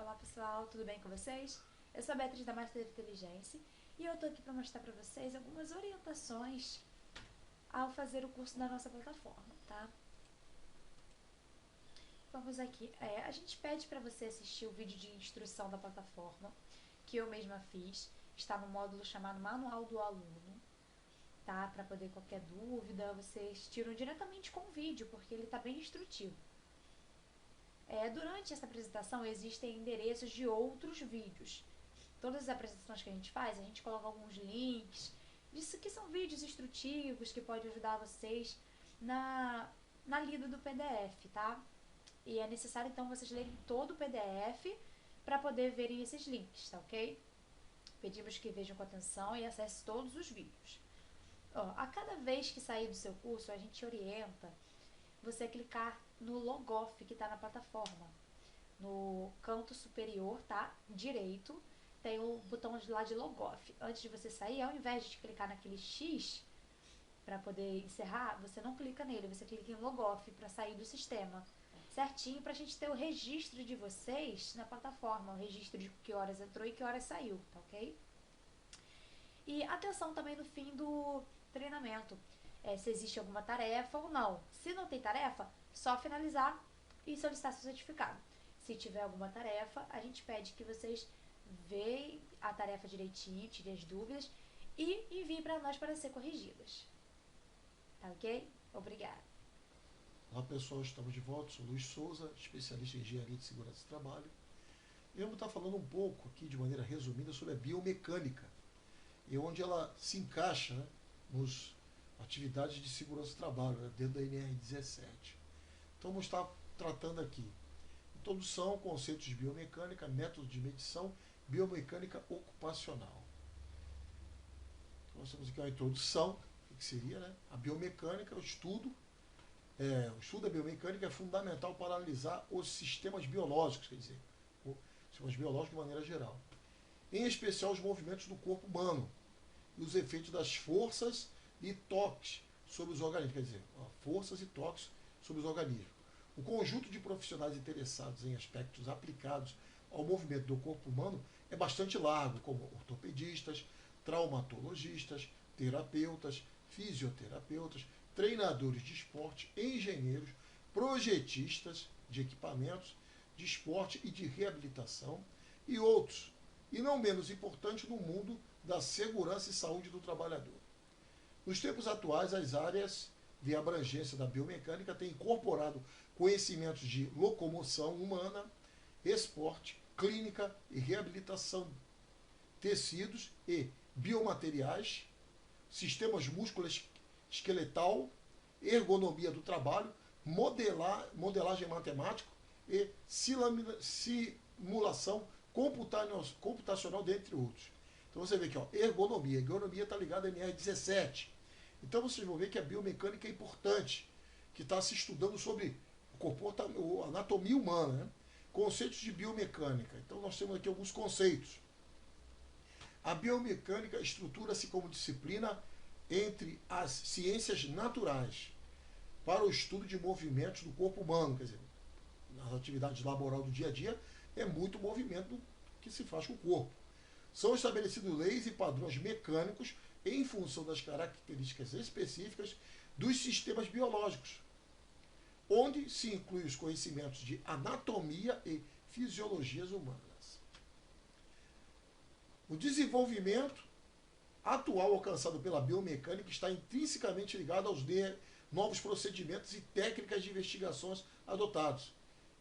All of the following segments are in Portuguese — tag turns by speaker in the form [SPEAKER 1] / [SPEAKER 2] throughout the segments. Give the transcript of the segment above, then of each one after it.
[SPEAKER 1] Olá pessoal, tudo bem com vocês? Eu sou a Beatriz da Master Inteligência e eu tô aqui para mostrar para vocês algumas orientações ao fazer o curso da nossa plataforma, tá? Vamos aqui, a gente pede para você assistir o vídeo de instrução da plataforma, que eu mesma fiz, está no módulo chamado Manual do Aluno, tá? Para poder qualquer dúvida, vocês tiram diretamente com o vídeo, porque ele está bem instrutivo. Durante essa apresentação existem endereços de outros vídeos. Todas as apresentações que a gente faz, a gente coloca alguns links, disso que são vídeos instrutivos que podem ajudar vocês na lida do PDF, tá? E é necessário então vocês lerem todo o PDF para poder verem esses links, tá ok? Pedimos que vejam com atenção e acessem todos os vídeos. A cada vez que sair do seu curso, a gente orienta você clicar no Logoff que está na plataforma. No canto superior, tá? Direito, tem o botão lá de Logoff. Antes de você sair, ao invés de clicar naquele X para poder encerrar, você não clica nele, você clica em Logoff para sair do sistema. Certinho, para a gente ter o registro de vocês na plataforma, o registro de que horas entrou e que horas saiu, tá ok? E atenção também no fim do treinamento, se existe alguma tarefa ou não. Se não tem tarefa, só finalizar e solicitar seu certificado. Se tiver alguma tarefa, a gente pede que vocês vejam a tarefa direitinho, tirem as dúvidas e enviem para nós para ser corrigidas. Tá ok? Obrigada.
[SPEAKER 2] Olá pessoal, estamos de volta, sou Luiz Souza, especialista em engenharia de segurança do trabalho. Eu vou estar falando um pouco aqui, de maneira resumida, sobre a biomecânica e onde ela se encaixa, né, nos atividades de segurança do trabalho, né, dentro da NR17. Então vamos estar tratando aqui introdução, conceitos de biomecânica, método de medição, biomecânica ocupacional. Então nós temos aqui uma introdução, o que seria, né? A biomecânica, o estudo da biomecânica é fundamental para analisar os sistemas biológicos, quer dizer, os sistemas biológicos de maneira geral. Em especial os movimentos do corpo humano e os efeitos das forças e toques sobre os organismos, quer dizer, forças e toques sobre os organismos. O conjunto de profissionais interessados em aspectos aplicados ao movimento do corpo humano é bastante largo, como ortopedistas, traumatologistas, terapeutas, fisioterapeutas, treinadores de esporte, engenheiros, projetistas de equipamentos de esporte e de reabilitação e outros, e não menos importante no mundo da segurança e saúde do trabalhador. Nos tempos atuais, as áreas de abrangência da biomecânica têm incorporado conhecimentos de locomoção humana, esporte, clínica e reabilitação, tecidos e biomateriais, sistemas músculo-esqueletal, ergonomia do trabalho, modelagem matemática e simulação computacional, dentre outros. Então você vê aqui, ergonomia. Ergonomia está ligada à NR17. Então vocês vão ver que a biomecânica é importante, que está se estudando sobre a anatomia humana, né? Conceitos de biomecânica. Então nós temos aqui alguns conceitos. A biomecânica estrutura-se como disciplina entre as ciências naturais para o estudo de movimentos do corpo humano, quer dizer, nas atividades laborais do dia a dia é muito movimento que se faz com o corpo. São estabelecidos leis e padrões mecânicos em função das características específicas dos sistemas biológicos, onde se inclui os conhecimentos de anatomia e fisiologias humanas. O desenvolvimento atual alcançado pela biomecânica está intrinsecamente ligado aos novos procedimentos e técnicas de investigações adotados,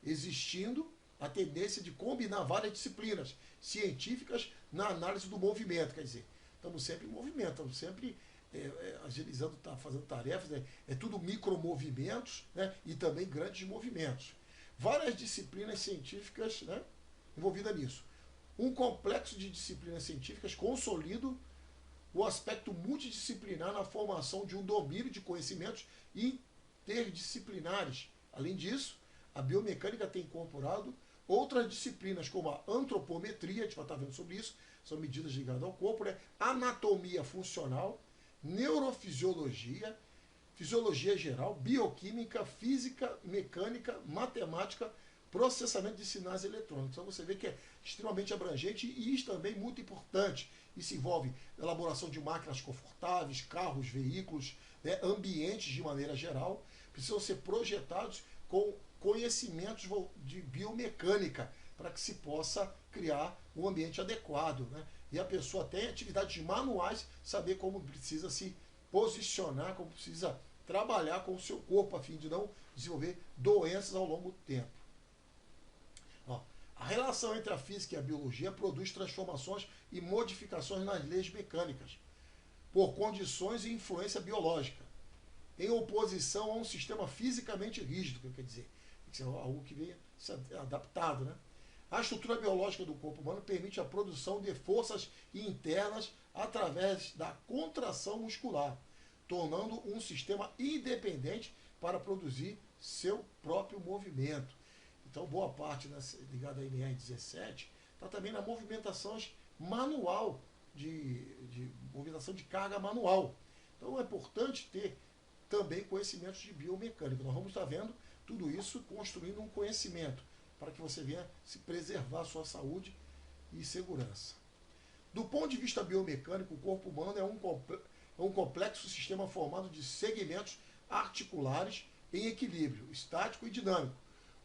[SPEAKER 2] existindo a tendência de combinar várias disciplinas científicas na análise do movimento, quer dizer, estamos sempre em movimento, estamos sempre agilizando, fazendo tarefas, né? É tudo micromovimentos, né? E também grandes movimentos. Várias disciplinas científicas, né, envolvidas nisso. Um complexo de disciplinas científicas consolida o aspecto multidisciplinar na formação de um domínio de conhecimentos interdisciplinares. Além disso, a biomecânica tem incorporado outras disciplinas, como a antropometria, a gente vai estar vendo sobre isso, são medidas ligadas ao corpo, né? Anatomia funcional, neurofisiologia, fisiologia geral, bioquímica, física, mecânica, matemática, processamento de sinais eletrônicos. Então você vê que é extremamente abrangente e isso também muito importante. Isso envolve elaboração de máquinas confortáveis, carros, veículos, né, ambientes de maneira geral, precisam ser projetados com conhecimentos de biomecânica para que se possa criar um ambiente adequado, né? E a pessoa tem atividades manuais, saber como precisa se posicionar, como precisa trabalhar com o seu corpo a fim de não desenvolver doenças ao longo do tempo. Ó, a relação entre a física e a biologia produz transformações e modificações nas leis mecânicas, por condições e influência biológica, em oposição a um sistema fisicamente rígido, que quer dizer, algo que venha adaptado, né? A estrutura biológica do corpo humano permite a produção de forças internas através da contração muscular, tornando um sistema independente para produzir seu próprio movimento. Então, boa parte ligada à NR17 está também na movimentação manual, de movimentação de carga manual. Então, é importante ter também conhecimentos de biomecânica. Nós vamos estar vendo tudo isso construindo um conhecimento para que você venha se preservar a sua saúde e segurança. Do ponto de vista biomecânico, o corpo humano é um complexo sistema formado de segmentos articulares em equilíbrio estático e dinâmico,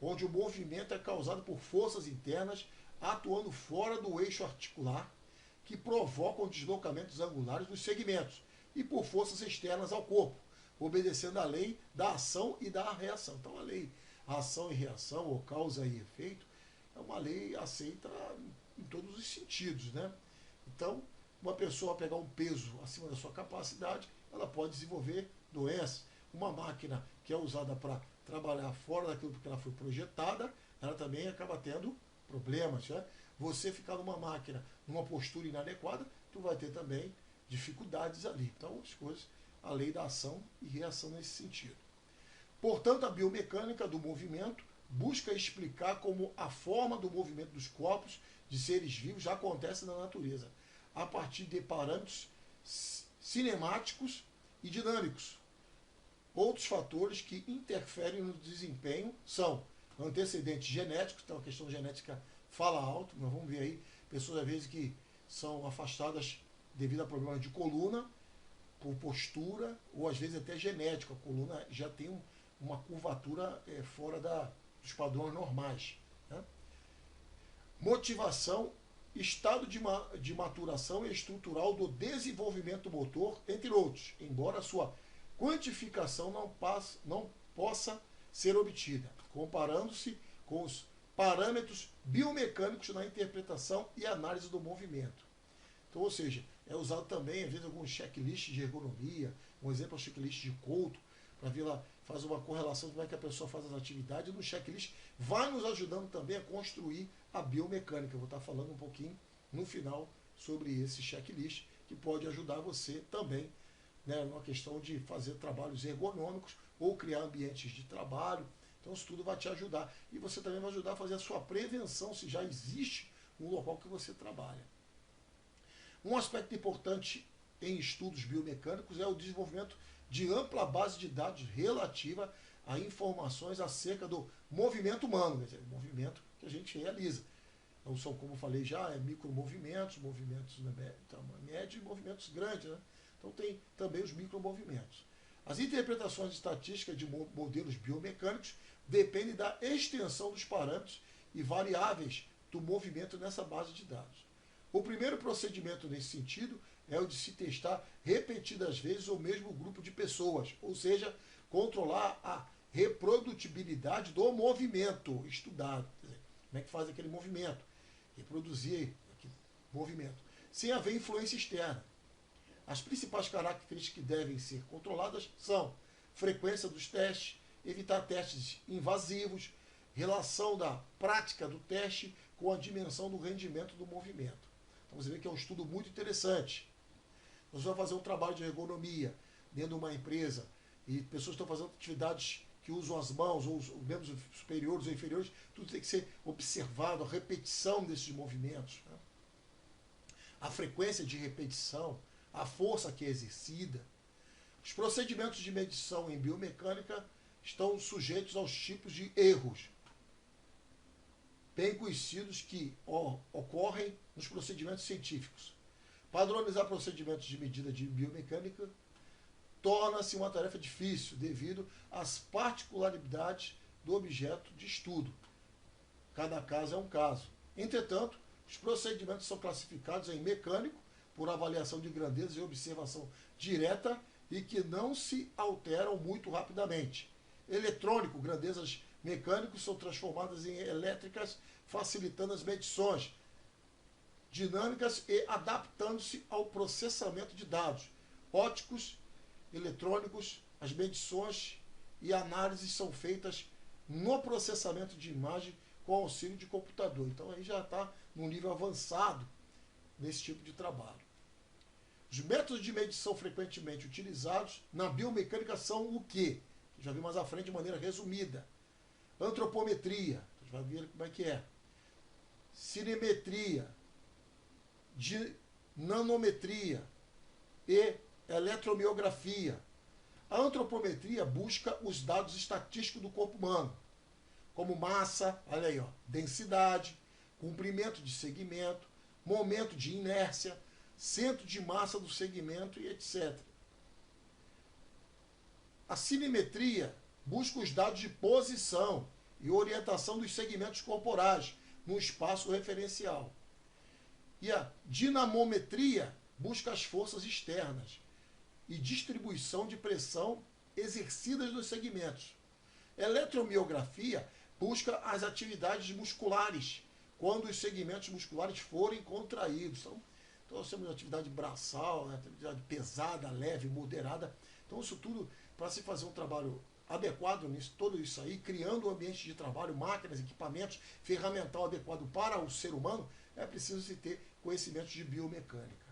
[SPEAKER 2] onde o movimento é causado por forças internas atuando fora do eixo articular, que provocam deslocamentos angulares dos segmentos, e por forças externas ao corpo, obedecendo à lei da ação e da reação. Então, a lei ação e reação, ou causa e efeito, é uma lei aceita em todos os sentidos, né? Então, uma pessoa pegar um peso acima da sua capacidade, ela pode desenvolver doenças. Uma máquina que é usada para trabalhar fora daquilo que ela foi projetada, ela também acaba tendo problemas, né? Você ficar numa máquina, numa postura inadequada, tu vai ter também dificuldades ali. Então, as coisas, a lei da ação e reação nesse sentido. Portanto, a biomecânica do movimento busca explicar como a forma do movimento dos corpos de seres vivos já acontece na natureza, a partir de parâmetros cinemáticos e dinâmicos. Outros fatores que interferem no desempenho são antecedentes genéticos, então a questão genética fala alto, nós vamos ver aí pessoas às vezes que são afastadas devido a problemas de coluna, por postura, ou às vezes até genético, a coluna já tem uma curvatura fora dos padrões normais, né? Motivação, estado de maturação estrutural do desenvolvimento motor, entre outros, embora sua quantificação não possa ser obtida, comparando-se com os parâmetros biomecânicos na interpretação e análise do movimento. Então, ou seja, é usado também, às vezes, alguns checklists de ergonomia, um exemplo é o checklist de Couto, para ver lá, faz uma correlação de como é que a pessoa faz as atividades, e no checklist vai nos ajudando também a construir a biomecânica. Eu vou estar falando um pouquinho no final sobre esse checklist, que pode ajudar você também, né, numa questão de fazer trabalhos ergonômicos ou criar ambientes de trabalho. Então isso tudo vai te ajudar. E você também vai ajudar a fazer a sua prevenção, se já existe um local que você trabalha. Um aspecto importante em estudos biomecânicos é o desenvolvimento de ampla base de dados relativa a informações acerca do movimento humano, quer dizer, o movimento que a gente realiza. Então são, como eu falei já, micromovimentos, movimentos médios e movimentos grandes, né? Então tem também os micromovimentos. As interpretações estatísticas de modelos biomecânicos dependem da extensão dos parâmetros e variáveis do movimento nessa base de dados. O primeiro procedimento nesse sentido é o de se testar repetidas vezes o mesmo grupo de pessoas, ou seja, controlar a reprodutibilidade do movimento estudado. Quer dizer, como é que faz aquele movimento? Reproduzir aquele movimento, sem haver influência externa. As principais características que devem ser controladas são frequência dos testes, evitar testes invasivos, relação da prática do teste com a dimensão do rendimento do movimento. Então você vê que é um estudo muito interessante. Nós vamos fazer um trabalho de ergonomia dentro de uma empresa e pessoas estão fazendo atividades que usam as mãos, ou os membros superiores ou inferiores, tudo tem que ser observado, a repetição desses movimentos, né? A frequência de repetição, a força que é exercida. Os procedimentos de medição em biomecânica estão sujeitos aos tipos de erros. bem conhecidos que ocorrem nos procedimentos científicos. Padronizar procedimentos de medida de biomecânica torna-se uma tarefa difícil devido às particularidades do objeto de estudo. Cada caso é um caso. Entretanto, os procedimentos são classificados em mecânico, por avaliação de grandeza e observação direta e que não se alteram muito rapidamente. Eletrônico, grandezas mecânicas são transformadas em elétricas, facilitando as medições dinâmicas e adaptando-se ao processamento de dados. Ópticos, eletrônicos, as medições e análises são feitas no processamento de imagem com auxílio de computador. Então aí já está num nível avançado nesse tipo de trabalho. Os métodos de medição frequentemente utilizados na biomecânica são o quê? Já vi mais à frente de maneira resumida. Antropometria, a gente vai ver como é que é. Cinemetria, nanometria e eletromiografia. A antropometria busca os dados estatísticos do corpo humano, como massa, olha aí, ó, densidade, comprimento de segmento, momento de inércia, centro de massa do segmento e etc. A cinemetria busca os dados de posição e orientação dos segmentos corporais no espaço referencial. E a dinamometria busca as forças externas e distribuição de pressão exercidas nos segmentos. Eletromiografia busca as atividades musculares, quando os segmentos musculares forem contraídos. Então nós temos atividade braçal, atividade pesada, leve, moderada. Então isso tudo, para se fazer um trabalho adequado nisso, tudo isso aí, criando um ambiente de trabalho, máquinas, equipamentos, ferramental adequado para o ser humano, é preciso se ter conhecimentos de biomecânica.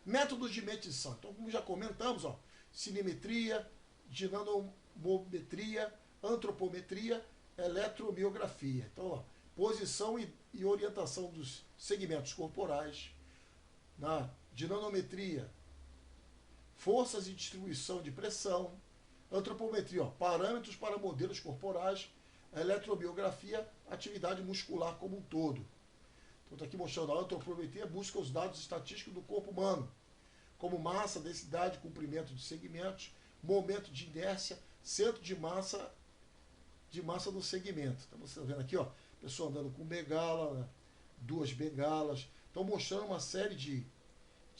[SPEAKER 2] Métodos de medição. Então, como já comentamos, ó, cinemetria, dinamometria, antropometria, eletromiografia. Então, ó, posição e orientação dos segmentos corporais. Na dinamometria, forças e distribuição de pressão. Antropometria, ó, parâmetros para modelos corporais. Eletromiografia, atividade muscular como um todo. Então, está aqui mostrando a antropometria busca os dados estatísticos do corpo humano, como massa, densidade, comprimento de segmentos, momento de inércia, centro de massa do segmento. Então, você está vendo aqui, ó, pessoa andando com bengala, né, 2 bengalas. Estão mostrando uma série de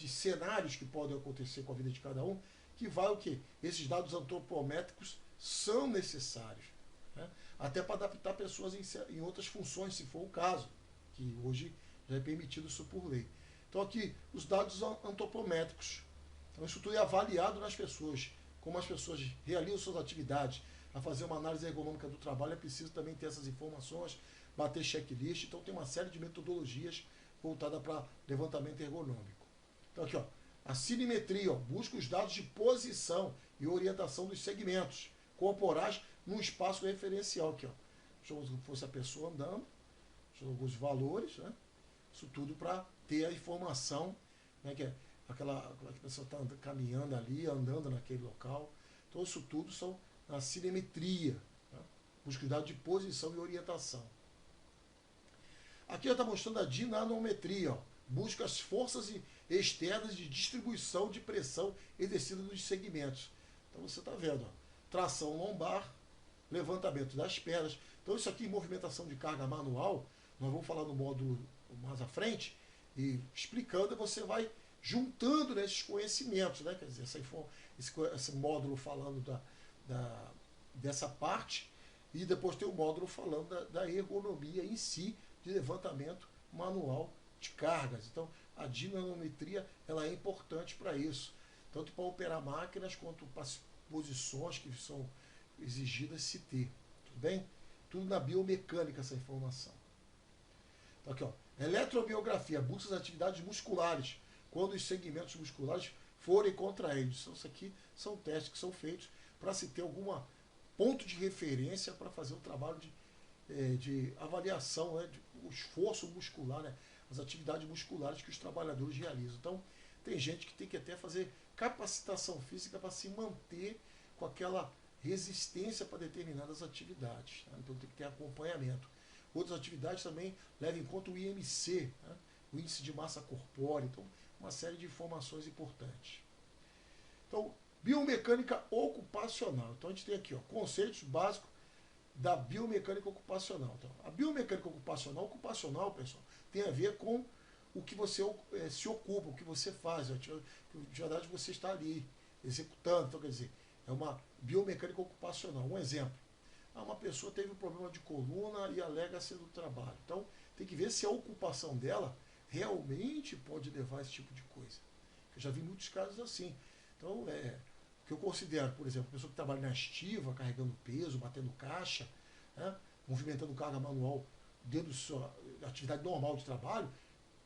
[SPEAKER 2] cenários que podem acontecer com a vida de cada um, que vai o quê? Esses dados antropométricos são necessários, né? Até para adaptar pessoas em outras funções, se for o caso, que hoje já é permitido isso por lei. Então aqui, os dados antropométricos. Então isso tudo é avaliado nas pessoas, como as pessoas realizam suas atividades. A fazer uma análise ergonômica do trabalho é preciso também ter essas informações, bater checklist. Então tem uma série de metodologias voltadas para levantamento ergonômico. Então aqui, ó, a cinemetria, ó, busca os dados de posição e orientação dos segmentos corporais no espaço referencial. Aqui, ó, como se fosse a pessoa andando, alguns valores, né? Isso tudo para ter a informação, né? Que é aquela pessoa está caminhando ali, andando naquele local. Então isso tudo são a cinemetria, né? Busca os dados de posição e orientação. Aqui está mostrando a dinamometria, ó, busca as forças externas de distribuição de pressão exercida nos segmentos. Então você está vendo, ó, tração lombar, levantamento das pernas. Então isso aqui, movimentação de carga manual, nós vamos falar no módulo mais à frente, e explicando, você vai juntando nesses conhecimentos, né? Quer dizer, esse módulo falando dessa parte, e depois tem o módulo falando da ergonomia em si, de levantamento manual de cargas. Então, a dinamometria ela é importante para isso, tanto para operar máquinas quanto para as posições que são exigidas se ter. Tudo bem? Tudo na biomecânica essa informação. Então, aqui, ó, eletromiografia busca as atividades musculares quando os segmentos musculares forem contraídos. Então, isso aqui são testes que são feitos para se ter algum ponto de referência para fazer um trabalho de avaliação, né, o esforço muscular, né, as atividades musculares que os trabalhadores realizam. Então, tem gente que tem que até fazer capacitação física para se manter com aquela resistência para determinadas atividades. Tá? Então, tem que ter acompanhamento. Outras atividades também levam em conta o IMC, né? O índice de massa corpórea, então uma série de informações importantes. Então, biomecânica ocupacional. Então a gente tem aqui, ó, conceitos básicos da biomecânica ocupacional. Então, a biomecânica ocupacional, pessoal, tem a ver com o que você se ocupa, o que você faz, a atividade que você está ali executando. Então, quer dizer, é uma biomecânica ocupacional. Um exemplo, uma pessoa teve um problema de coluna e alega-se do trabalho. Então, tem que ver se a ocupação dela realmente pode levar a esse tipo de coisa. Eu já vi muitos casos assim. Então, o que eu considero, por exemplo, a pessoa que trabalha na estiva, carregando peso, batendo caixa, né, movimentando carga manual dentro da sua atividade normal de trabalho,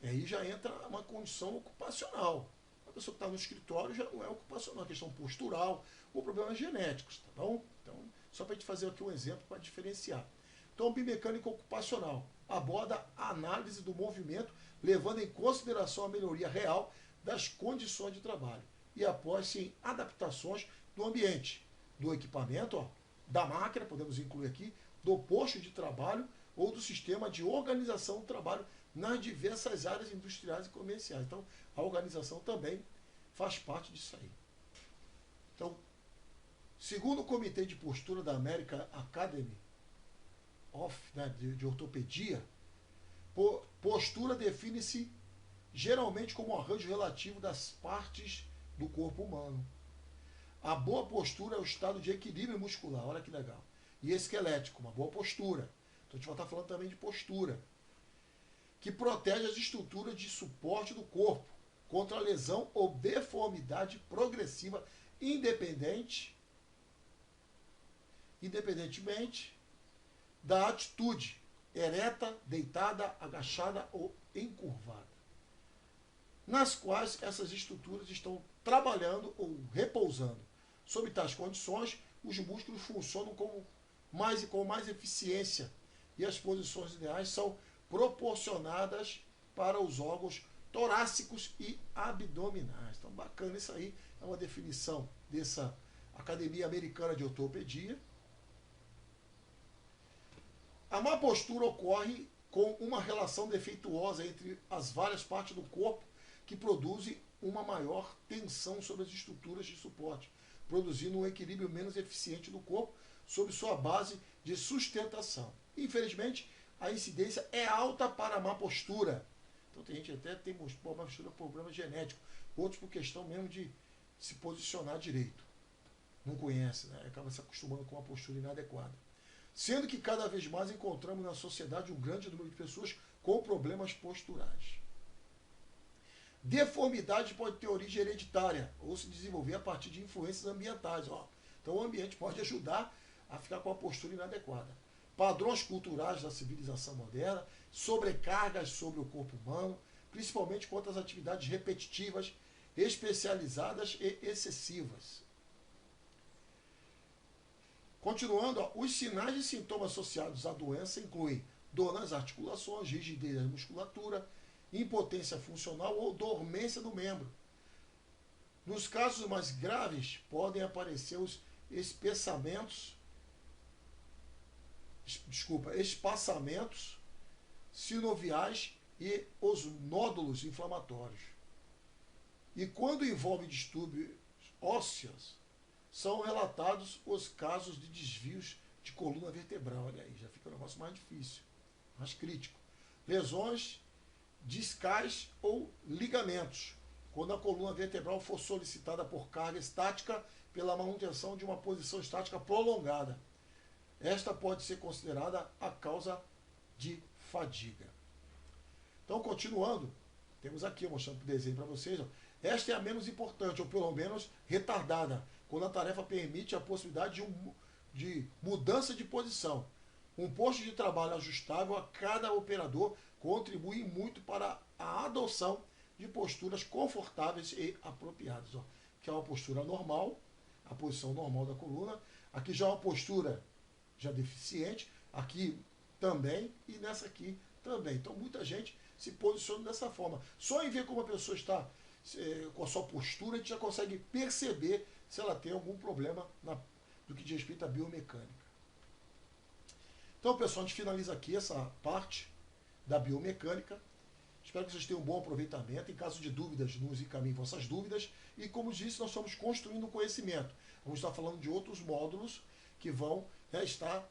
[SPEAKER 2] aí já entra uma condição ocupacional. A pessoa que está no escritório já não é ocupacional, é questão postural ou problemas genéticos, tá bom? Então, só para a gente fazer aqui um exemplo para diferenciar. Então, biomecânica ocupacional aborda a análise do movimento, levando em consideração a melhoria real das condições de trabalho e após-se em adaptações do ambiente, do equipamento, ó, da máquina, podemos incluir aqui, do posto de trabalho ou do sistema de organização do trabalho nas diversas áreas industriais e comerciais. Então, a organização também faz parte disso aí. Então, segundo o Comitê de Postura da American Academy de Ortopedia, postura define-se geralmente como um arranjo relativo das partes do corpo humano. A boa postura é o estado de equilíbrio muscular, olha que legal, e esquelético, uma boa postura. Então a gente vai estar falando também de postura, que protege as estruturas de suporte do corpo contra a lesão ou deformidade progressiva, independentemente da atitude, ereta, deitada, agachada ou encurvada, nas quais essas estruturas estão trabalhando ou repousando. Sob tais condições, os músculos funcionam com mais eficiência e as posições ideais são proporcionadas para os órgãos torácicos e abdominais. Então, bacana isso aí, é uma definição dessa Academia Americana de Ortopedia. A má postura ocorre com uma relação defeituosa entre as várias partes do corpo que produzem uma maior tensão sobre as estruturas de suporte, produzindo um equilíbrio menos eficiente do corpo sob sua base de sustentação. Infelizmente, a incidência é alta para a má postura. Então tem gente até tem má postura por problema genético, outros por questão mesmo de se posicionar direito. Não conhece, né? Acaba se acostumando com uma postura inadequada. Sendo que cada vez mais encontramos na sociedade um grande número de pessoas com problemas posturais. Deformidade pode ter origem hereditária ou se desenvolver a partir de influências ambientais. Ó. Então o ambiente pode ajudar a ficar com a postura inadequada. Padrões culturais da civilização moderna, sobrecargas sobre o corpo humano, principalmente quanto às atividades repetitivas, especializadas e excessivas. Continuando, ó, os sinais e sintomas associados à doença incluem dor nas articulações, rigidez da musculatura, impotência funcional ou dormência do membro. Nos casos mais graves, podem aparecer os espaçamentos sinoviais e os nódulos inflamatórios. E quando envolve distúrbios ósseos, são relatados os casos de desvios de coluna vertebral. Olha aí, já fica um negócio mais difícil, mais crítico. Lesões discais ou ligamentos, quando a coluna vertebral for solicitada por carga estática pela manutenção de uma posição estática prolongada. Esta pode ser considerada a causa de fadiga. Então, continuando, temos aqui, mostrando o desenho para vocês, ó, esta é a menos importante, ou pelo menos retardada, quando a tarefa permite a possibilidade de mudança de posição. Um posto de trabalho ajustável a cada operador contribui muito para a adoção de posturas confortáveis e apropriadas. Ó, que é uma postura normal, a posição normal da coluna. Aqui já é uma postura já deficiente, aqui também e nessa aqui também. Então muita gente se posiciona dessa forma. Só em ver como a pessoa está com a sua postura, a gente já consegue perceber se ela tem algum problema do que diz respeito à biomecânica. Então, pessoal, a gente finaliza aqui essa parte da biomecânica. Espero que vocês tenham um bom aproveitamento. Em caso de dúvidas, nos encaminhem vossas dúvidas. E, como disse, nós estamos construindo conhecimento. Vamos estar falando de outros módulos que vão estar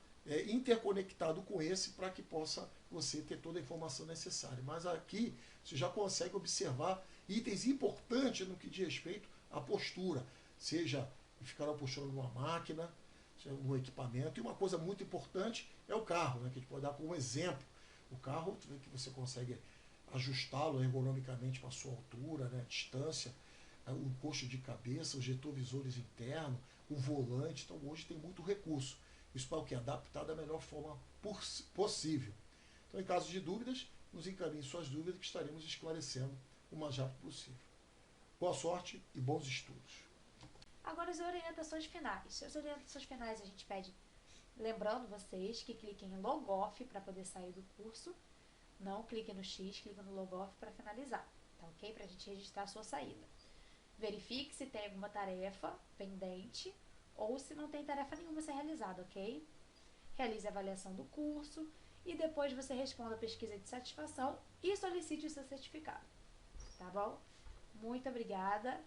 [SPEAKER 2] interconectados com esse para que possa você ter toda a informação necessária. Mas aqui você já consegue observar itens importantes no que diz respeito à postura. Seja ficar na postura numa máquina, no equipamento. E uma coisa muito importante é o carro, né, que a gente pode dar como exemplo. O carro que você consegue ajustá-lo ergonomicamente para a sua altura, né, distância, o encosto de cabeça, os retrovisores internos, o volante. Então hoje tem muito recurso. Isso para o que? Adaptar da melhor forma possível. Então, em caso de dúvidas, nos encaminhe suas dúvidas que estaremos esclarecendo o mais rápido possível. Boa sorte e bons estudos.
[SPEAKER 1] Agora as orientações finais. As orientações finais a gente pede, lembrando vocês que cliquem em Logoff para poder sair do curso. Não clique no X, clique no Logoff para finalizar, tá ok? Para a gente registrar a sua saída. Verifique se tem alguma tarefa pendente ou se não tem tarefa nenhuma a ser realizada, ok? Realize a avaliação do curso e depois você responda a pesquisa de satisfação e solicite o seu certificado, tá bom? Muito obrigada